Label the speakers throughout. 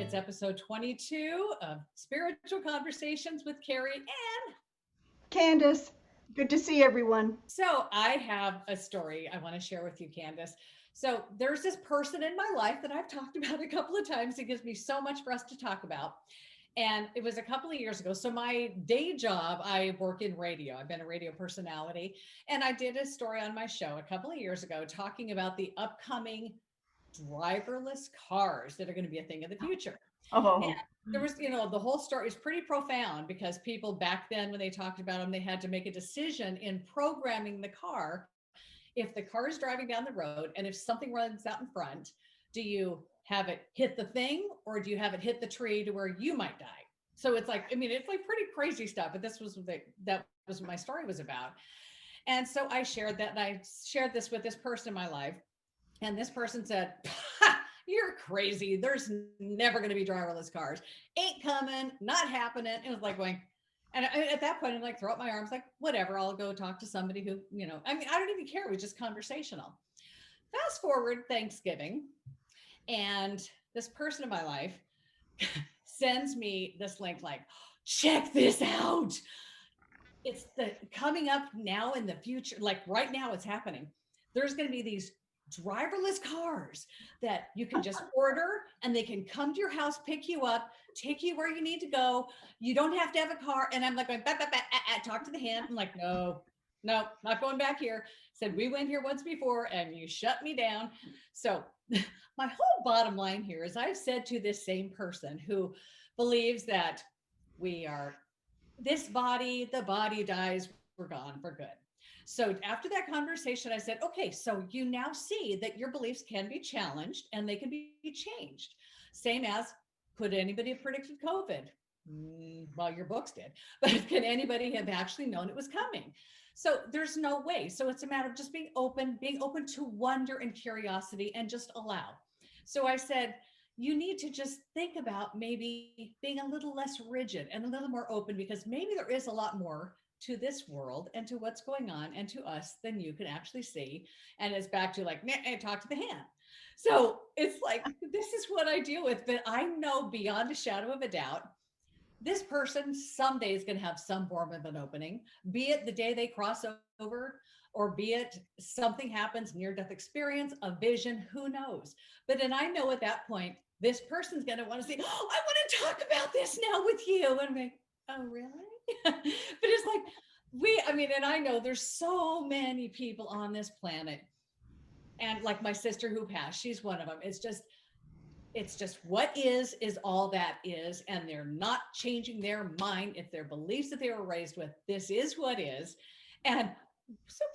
Speaker 1: It's episode 22 of Spiritual Conversations with Carrie. And
Speaker 2: Candace, good to see everyone.
Speaker 1: so I have a story I want to share with you, Candace. So there's this person in my life that I've talked about a couple of times. It gives me so much for us to talk about. And it was a couple of years ago. So my day job, I work in radio. I've been a radio personality. And I did a story on my show a couple of years ago talking about the upcoming driverless cars that are going to be a thing of the future. And
Speaker 2: Oh,
Speaker 1: there was, the whole story is pretty profound because people back then, when they talked about them, they had to make a decision in programming the car. If the car is driving down the road and if something runs out in front, do you have it hit the thing or do you have it hit the tree to where you might die? So it's like, I mean, it's like pretty crazy stuff, but that was what my story was about. And so I shared that and I shared this with this person in my life. And this person said, "You're crazy. There's never going to be driverless cars. Ain't coming, not happening." It was like going, and at that point, I'm like, throw up my arms, like, whatever. I'll go talk to somebody who, I mean, I don't even care. It was just conversational. Fast forward Thanksgiving, and this person in my life sends me this link, like, check this out. It's the coming up now in the future, like right now it's happening. There's going to be these driverless cars that you can just order and they can come to your house, pick you up, take you where you need to go. You don't have to have a car. And I'm like going, talk to the hand. I'm like, no, no, not going back here. Said we went here once before and you shut me down. So my whole bottom line here is I've said to this same person who believes that we are this body, the body dies, we're gone for good. So after that conversation, I said, okay, so you now see that your beliefs can be challenged and they can be changed. Same as, could anybody have predicted COVID? Well, your books did, but can anybody have actually known it was coming? So there's no way. So it's a matter of just being open to wonder and curiosity and just allow. So I said, you need to just think about maybe being a little less rigid and a little more open because maybe there is a lot more to this world and to what's going on and to us than you can actually see. And it's back to like, talk to the hand. So it's like, this is what I deal with. But I know beyond a shadow of a doubt, this person someday is going to have some form of an opening, be it the day they cross over, or be it something happens, near death experience, a vision, who knows? But then I know at that point, this person's going to want to say, oh, I want to talk about this now with you. And I'm like, oh, really? But it's like, I mean, and I know there's so many people on this planet. And like my sister who passed, she's one of them. It's just what is all that is, and they're not changing their mind. It's their beliefs that they were raised with. This is what is. And so,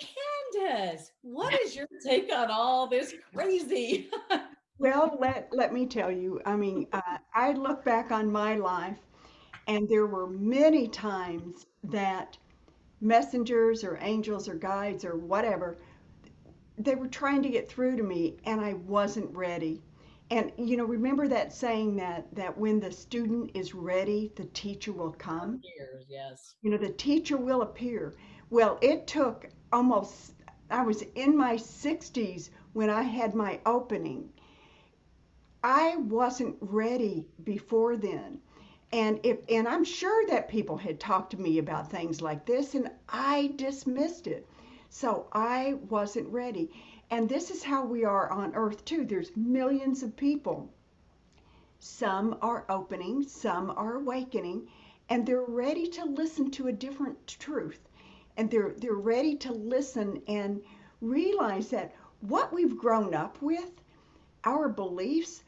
Speaker 1: Candace, what is your take on all this crazy?
Speaker 2: well, let me tell you. I look back on my life, and there were many times that messengers or angels or guides or whatever, they were trying to get through to me, and I wasn't ready. And remember that saying that when the student is ready, the teacher will come.
Speaker 1: Years, yes.
Speaker 2: The teacher will appear. Well, it took almost, I was in my 60s when I had my opening. I wasn't ready before then. And I'm sure that people had talked to me about things like this and I dismissed it. So I wasn't ready. And this is how we are on earth too. There's millions of people. Some are opening, some are awakening, and they're ready to listen to a different truth. And they're ready to listen and realize that what we've grown up with, our beliefs,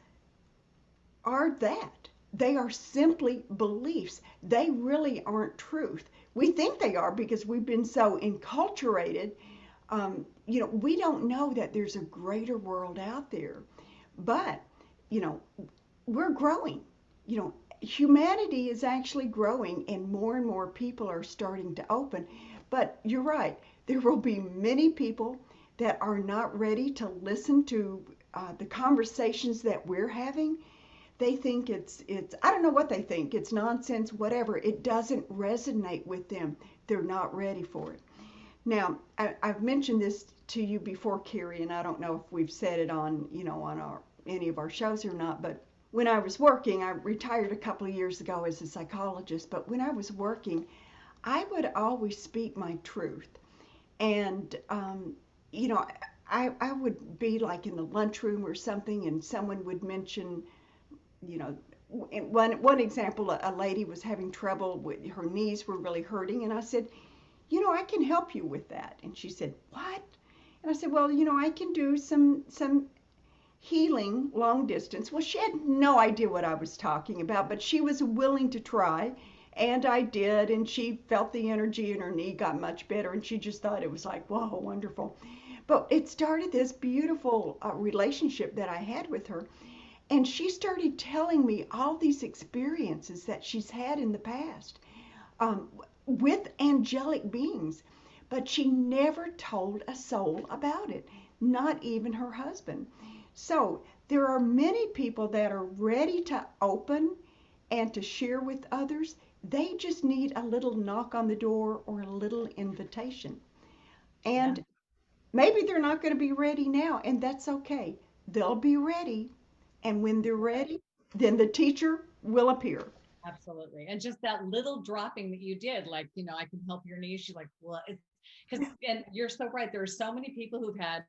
Speaker 2: are that. They are simply beliefs. They really aren't truth. We think they are because we've been so enculturated. We don't know that there's a greater world out there. But, you know, we're growing. Humanity is actually growing, and more people are starting to open. But you're right, there will be many people that are not ready to listen to the conversations that we're having. They think it's I don't know what they think. It's nonsense, whatever. It doesn't resonate with them. They're not ready for it. Now, I've mentioned this to you before, Carrie, and I don't know if we've said it on, on our any of our shows or not, but when I was working, I retired a couple of years ago as a psychologist, but when I was working, I would always speak my truth. And, you know, I would be like in the lunchroom or something, and someone would mention, you know, in one example, a lady was having trouble with her knees were really hurting, and I said, I can help you with that. And she said, what? And I said, well, I can do some healing long distance. Well, she had no idea what I was talking about, but she was willing to try. And I did, and she felt the energy in her knee got much better, and she just thought it was like, whoa, wonderful. But it started this beautiful relationship that I had with her. And she started telling me all these experiences that she's had in the past um, with angelic beings. But she never told a soul about it, not even her husband. So there are many people that are ready to open and to share with others. They just need a little knock on the door or a little invitation.
Speaker 1: Yeah.
Speaker 2: And maybe they're not going to be ready now, and that's okay. They'll be ready. And when they're ready, then the teacher will appear.
Speaker 1: Absolutely. And just that little dropping that you did, like, I can help your niece. She's like, well, it's because, and you're so right. There are so many people who've had,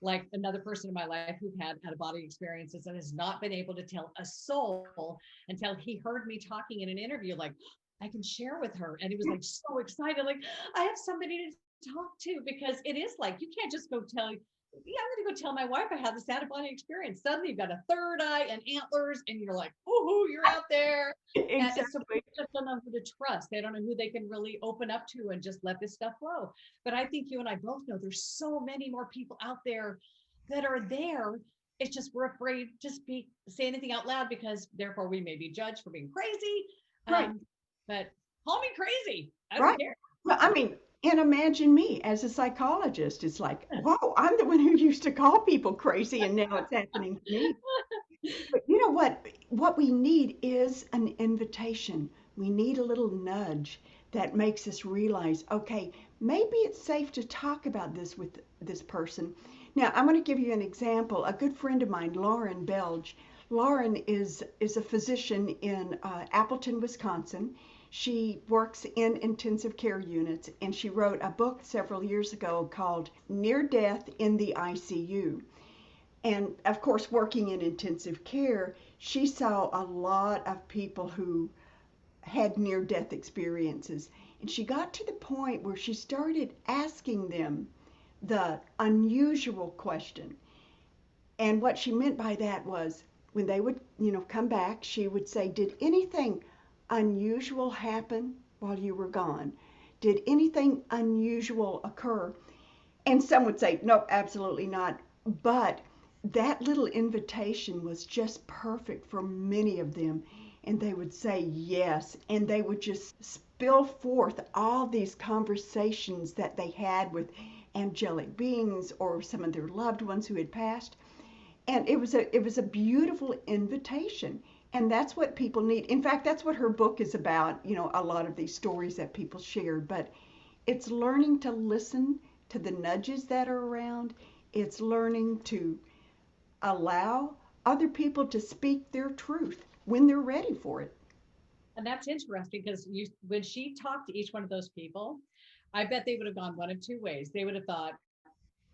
Speaker 1: like another person in my life who've had out of body experiences and has not been able to tell a soul until he heard me talking in an interview, like, I can share with her. And he was like so excited, like, I have somebody to talk to, because it is like, you can't just go tell, yeah, I'm going to go tell my wife I had this out of body experience. Suddenly you've got a third eye and antlers, and you're like, oh, you're out there. And so
Speaker 2: Exactly.
Speaker 1: people just don't know who to trust. They don't know who they can really open up to and just let this stuff flow. But I think you and I both know there's so many more people out there that are there. It's just we're afraid to speak, say anything out loud, because therefore we may be judged for being crazy.
Speaker 2: Right.
Speaker 1: But call me crazy. I don't
Speaker 2: Right.
Speaker 1: care.
Speaker 2: Well, I mean, and imagine me as a psychologist. It's like, whoa, I'm the one who used to call people crazy, and now it's happening to me. But you know what? What we need is an invitation. We need a little nudge that makes us realize, okay, maybe it's safe to talk about this with this person. Now, I'm going to give you an example. A good friend of mine, Lauren Belge. Lauren is a physician in Appleton, Wisconsin. She works in intensive care units, and she wrote a book several years ago called Near Death in the ICU. And of course, working in intensive care, she saw a lot of people who had near death experiences. And she got to the point where she started asking them the unusual question. And what she meant by that was when they would, come back, she would say, did anything unusual happen while you were gone? Did anything unusual occur? And some would say, nope, absolutely not. But that little invitation was just perfect for many of them. And they would say yes. And they would just spill forth all these conversations that they had with angelic beings or some of their loved ones who had passed. And it was a beautiful invitation. And that's what people need. In fact, that's what her book is about, a lot of these stories that people shared. But it's learning to listen to the nudges that are around. It's learning to allow other people to speak their truth when they're ready for it.
Speaker 1: And that's interesting because when she talked to each one of those people, I bet they would have gone one of two ways. They would have thought,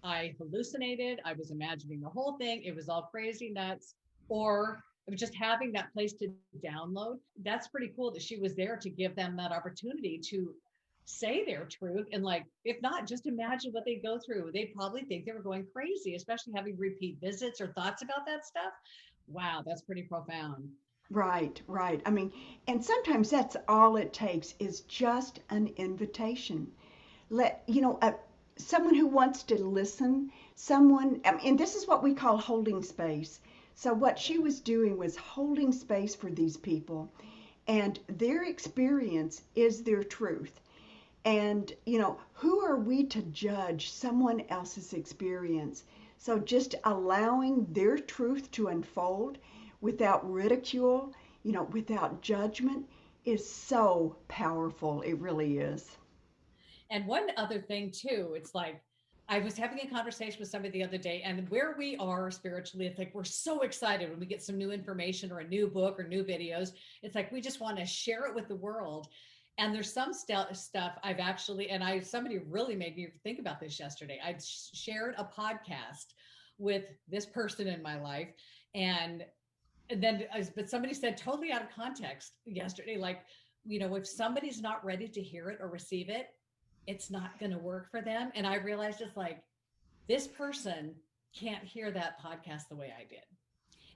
Speaker 1: I hallucinated, I was imagining the whole thing, it was all crazy nuts, or just having that place to download. That's pretty cool that she was there to give them that opportunity to say their truth. And like, if not, just imagine what they go through. They probably think they were going crazy, especially having repeat visits or thoughts about that stuff. Wow, that's pretty profound.
Speaker 2: Right, right. I mean, and sometimes that's all it takes is just an invitation. Someone who wants to listen, and this is what we call holding space. So what she was doing was holding space for these people, and their experience is their truth. And, who are we to judge someone else's experience? So just allowing their truth to unfold without ridicule, without judgment is so powerful. It really is.
Speaker 1: And one other thing too, it's like I was having a conversation with somebody the other day, and where we are spiritually, it's like we're so excited when we get some new information or a new book or new videos. It's like we just want to share it with the world. And there's some stuff I've actually, and somebody really made me think about this yesterday. I shared a podcast with this person in my life, and then, but somebody said totally out of context yesterday, like, if somebody's not ready to hear it or receive it, it's not going to work for them. And I realized it's like, this person can't hear that podcast the way I did.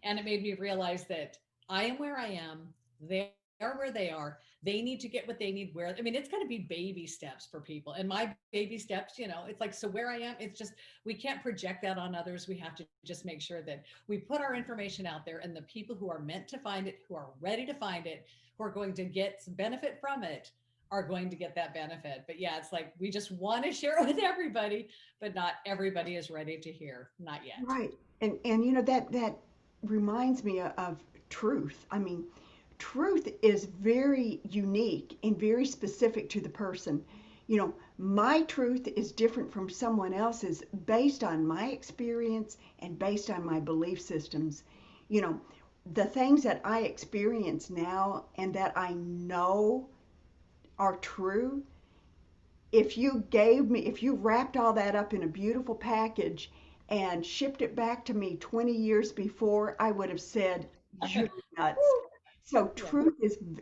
Speaker 1: And it made me realize that I am where I am. They are where they are. They need to get what they need where, I mean, it's going to be baby steps for people. And my baby steps, it's like, so where I am, it's just, we can't project that on others. We have to just make sure that we put our information out there, and the people who are meant to find it, who are ready to find it, who are going to get some benefit from it, are going to get that benefit. But yeah, it's like we just want to share it with everybody, but not everybody is ready to hear. Not yet.
Speaker 2: Right. And that reminds me of truth. I mean, truth is very unique and very specific to the person. My truth is different from someone else's based on my experience and based on my belief systems. You know, the things that I experience now and that I know are true, if you wrapped all that up in a beautiful package and shipped it back to me 20 years before, I would have said, "You're nuts." So
Speaker 1: Yeah,
Speaker 2: truth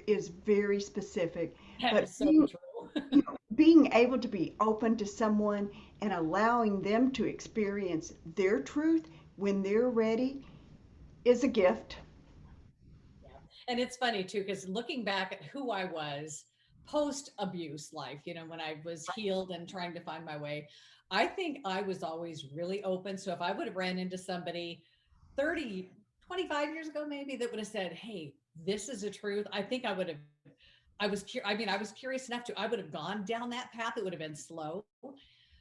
Speaker 2: is very specific,
Speaker 1: that
Speaker 2: but
Speaker 1: is so true.
Speaker 2: being able to be open to someone and allowing them to experience their truth when they're ready is a gift.
Speaker 1: Yeah. And it's funny too, because looking back at who I was post abuse life, when I was healed and trying to find my way, I think I was always really open. So if I would have ran into somebody 30, 25 years ago, maybe, that would have said, hey, this is the truth, I think I would have. I was curious enough to, I would have gone down that path. It would have been slow,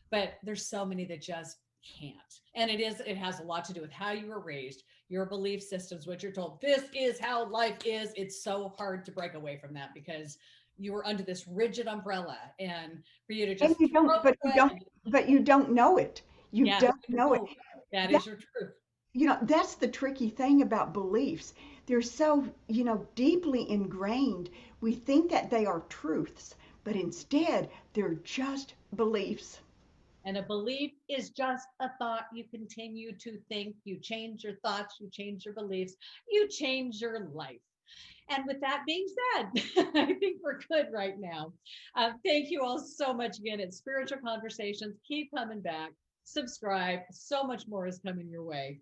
Speaker 1: but there's so many that just can't. And it has a lot to do with how you were raised, your belief systems, what you're told. This is how life is. It's so hard to break away from that because you were under this rigid umbrella, and for you to
Speaker 2: And
Speaker 1: just throw it away.
Speaker 2: you don't know it. You
Speaker 1: Yeah,
Speaker 2: don't know it.
Speaker 1: no, that
Speaker 2: That,
Speaker 1: is your truth.
Speaker 2: that's the tricky thing about beliefs. They're so, deeply ingrained. We think that they are truths, but instead they're just beliefs.
Speaker 1: And a belief is just a thought you continue to think. You change your thoughts, you change your beliefs, you change your life. And with that being said, I think we're good right now. Thank you all so much again. It's Spiritual Conversations. Keep coming back. Subscribe. So much more is coming your way.